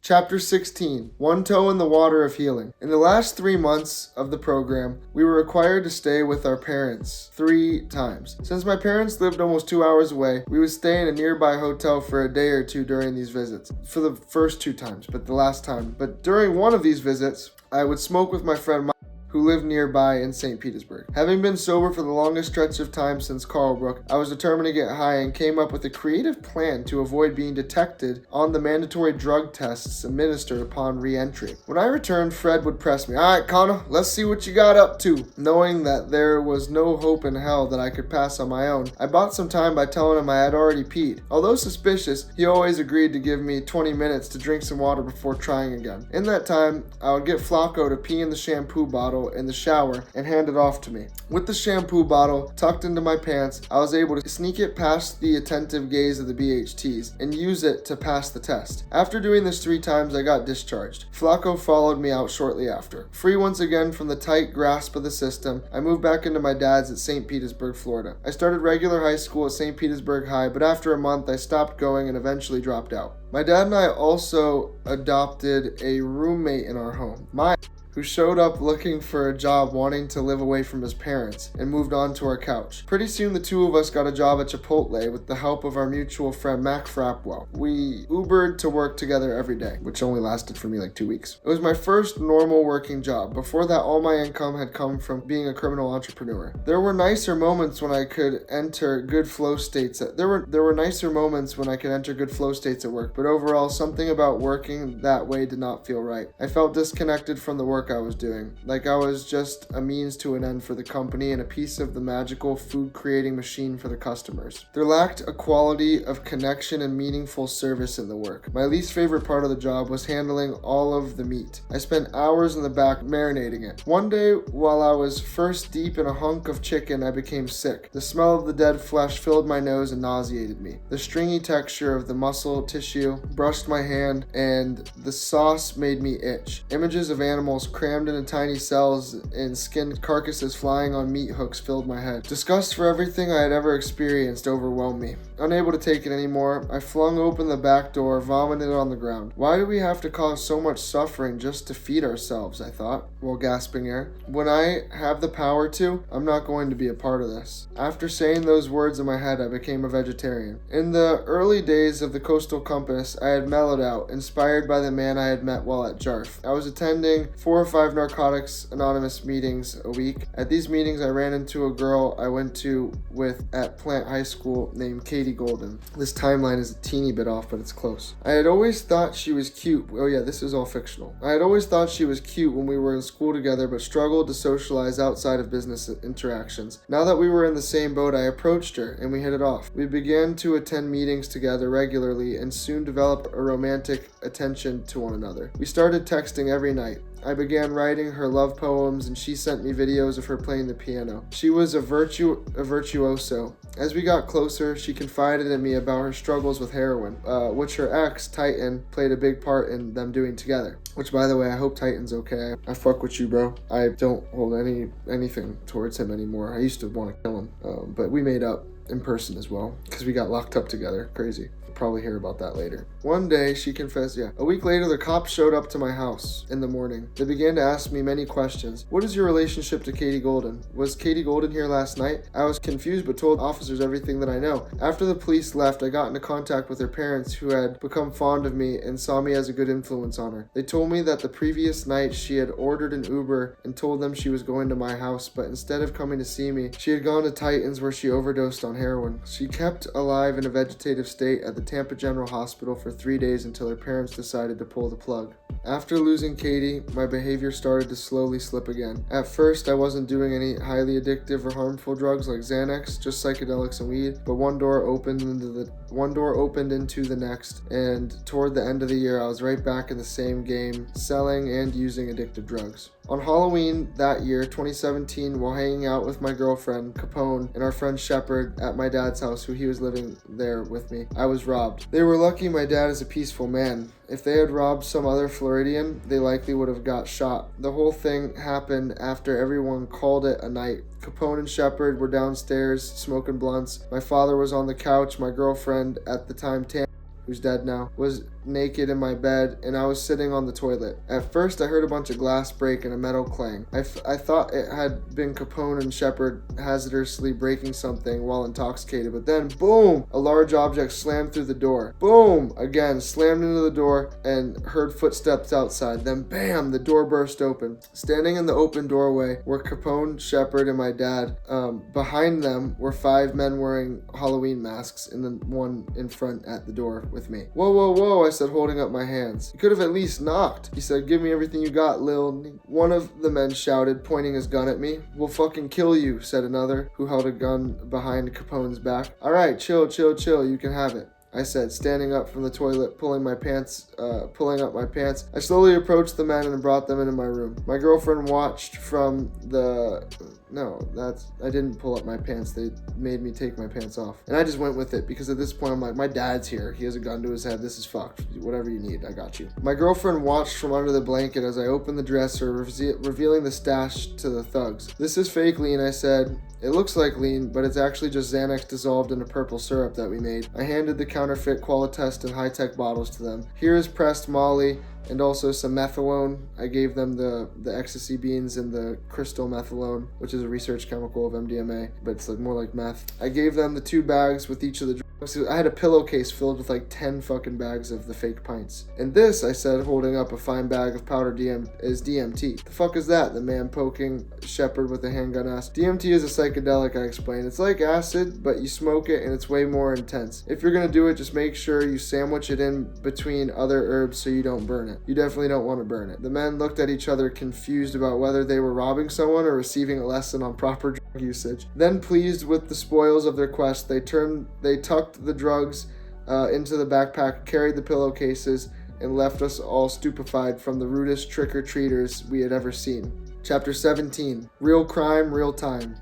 Chapter 16, One Toe in the Water of Healing. In the last 3 months of the program, we were required to stay with our parents 3 times. Since my parents lived almost 2 hours away, we would stay in a nearby hotel for a day or two during these visits. For the first 2 times, but the last time. But during one of these visits, I would smoke with my friend who lived nearby in St. Petersburg. Having been sober for the longest stretch of time since Carlbrook, I was determined to get high and came up with a creative plan to avoid being detected on the mandatory drug tests administered upon re-entry. When I returned, Fred would press me, "Alright, Connor, let's see what you got up to." Knowing that there was no hope in hell that I could pass on my own, I bought some time by telling him I had already peed. Although suspicious, he always agreed to give me 20 minutes to drink some water before trying again. In that time, I would get Flacco to pee in the shampoo bottle in the shower and hand it off to me. With the shampoo bottle tucked into my pants, I was able to sneak it past the attentive gaze of the BHTs and use it to pass the test. After doing this 3 times, I got discharged. Flacco followed me out shortly after. Free once again from the tight grasp of the system, I moved back into my dad's at St. Petersburg, Florida. I started regular high school at St. Petersburg High, but after a month I stopped going and eventually dropped out. My dad and I also adopted a roommate in our home, who showed up looking for a job wanting to live away from his parents and moved on to our couch. Pretty soon the 2 of us got a job at Chipotle with the help of our mutual friend Mac Frapwell. We Ubered to work together every day, which only lasted for me like 2 weeks. It was my first normal working job. Before that, all my income had come from being a criminal entrepreneur. There were nicer moments when I could enter good flow states at work, but overall something about working that way did not feel right. I felt disconnected from the work I was doing, like I was just a means to an end for the company and a piece of the magical food creating machine for the customers. There lacked a quality of connection and meaningful service in the work. My least favorite part of the job was handling all of the meat. I spent hours in the back marinating it. One day, while I was first deep in a hunk of chicken, I became sick. The smell of the dead flesh filled my nose and nauseated me. The stringy texture of the muscle tissue brushed my hand, and the sauce made me itch. Images of animals crammed into tiny cells and skinned carcasses flying on meat hooks filled my head. Disgust for everything I had ever experienced overwhelmed me. Unable to take it anymore, I flung open the back door, vomited on the ground. Why do we have to cause so much suffering just to feed ourselves, I thought, while gasping air. When I have the power to, I'm not going to be a part of this. After saying those words in my head, I became a vegetarian. In the early days of the Coastal Compass, I had mellowed out, inspired by the man I had met while at JARF. I was attending 4 or 5 Narcotics Anonymous meetings a week. At these meetings, I ran into a girl I went to with at Plant High School named Katie Golden. This timeline is a teeny bit off, but it's close. I had always thought she was cute. Oh yeah, this is all fictional. I had always thought she was cute when we were in school together, but struggled to socialize outside of business interactions. Now that we were in the same boat, I approached her and we hit it off. We began to attend meetings together regularly and soon developed a romantic attention to one another. We started texting every night. I began writing her love poems and she sent me videos of her playing the piano. She was a virtuoso. As we got closer, she confided in me about her struggles with heroin, which her ex, Titan, played a big part in them doing together. Which, by the way, I hope Titan's okay. I fuck with you, bro. I don't hold anything towards him anymore. I used to want to kill him, but we made up in person as well, because we got locked up together. Crazy. Probably hear about that later. One day, she confessed, A week later, the cops showed up to my house in the morning. They began to ask me many questions. What is your relationship to Katie Golden? Was Katie Golden here last night? I was confused but told officers everything that I know. After the police left, I got into contact with her parents who had become fond of me and saw me as a good influence on her. They told me that the previous night she had ordered an Uber and told them she was going to my house, but instead of coming to see me, she had gone to Titan's where she overdosed on heroin. She kept alive in a vegetative state at the Tampa General Hospital for 3 days until her parents decided to pull the plug. After losing Katie, my behavior started to slowly slip again. At first, I wasn't doing any highly addictive or harmful drugs like Xanax, just psychedelics and weed, but one door opened into the next, and toward the end of the year, I was right back in the same game, selling and using addictive drugs. On Halloween that year, 2017, while hanging out with my girlfriend, Capone, and our friend Shepard at my dad's house, who he was living there with me, I was robbed. They were lucky my dad is a peaceful man. If they had robbed some other Floridian, they likely would have got shot. The whole thing happened after everyone called it a night. Capone and Shepard were downstairs smoking blunts. My father was on the couch. My girlfriend at the time, who's dead now, was naked in my bed, and I was sitting on the toilet. At first, I heard a bunch of glass break and a metal clang. I thought it had been Capone and Shepard hazardously breaking something while intoxicated, but then, boom, a large object slammed through the door. Boom, again, slammed into the door, and heard footsteps outside. Then, bam, the door burst open. Standing in the open doorway were Capone, Shepard, and my dad. Behind them were 5 men wearing Halloween masks, and then one in front at the door with me. Whoa, whoa, whoa, I said, holding up my hands. You could have at least knocked. He said, give me everything you got, Lil. One of the men shouted, pointing his gun at me. We'll fucking kill you, said another, who held a gun behind Capone's back. All right, chill, you can have it, I said, standing up from the toilet, pulling up my pants. I slowly approached the men and brought them into my room. My girlfriend watched from the... I didn't pull up my pants. They made me take my pants off. And I just went with it because at this point I'm like, my dad's here. He has a gun to his head. This is fucked. Whatever you need, I got you. My girlfriend watched from under the blanket as I opened the dresser, revealing the stash to the thugs. This is fake lean, I said. It looks like lean, but it's actually just Xanax dissolved in a purple syrup that we made. I handed the counterfeit Qualitest and high-tech bottles to them. Here is pressed Molly and also some methylone. I gave them the ecstasy beans and the crystal methylone, which is a research chemical of MDMA, but it's more like meth. I gave them the 2 bags with each of the drugs. I had a pillowcase filled with like 10 fucking bags of the fake pints. And this, I said, holding up a fine bag of powder is DMT. The fuck is that? The man poking Shepard with a handgun asked. DMT is a psychedelic, I explained. It's like acid, but you smoke it and it's way more intense. If you're gonna do it, just make sure you sandwich it in between other herbs so you don't burn it. You definitely don't want to burn it. The men looked at each other confused about whether they were robbing someone or receiving a lesson on proper drug usage. Then, pleased with the spoils of their quest, they tucked the drugs into the backpack, carried the pillowcases, and left us all stupefied from the rudest trick-or-treaters we had ever seen. Chapter 17. Real crime, real time.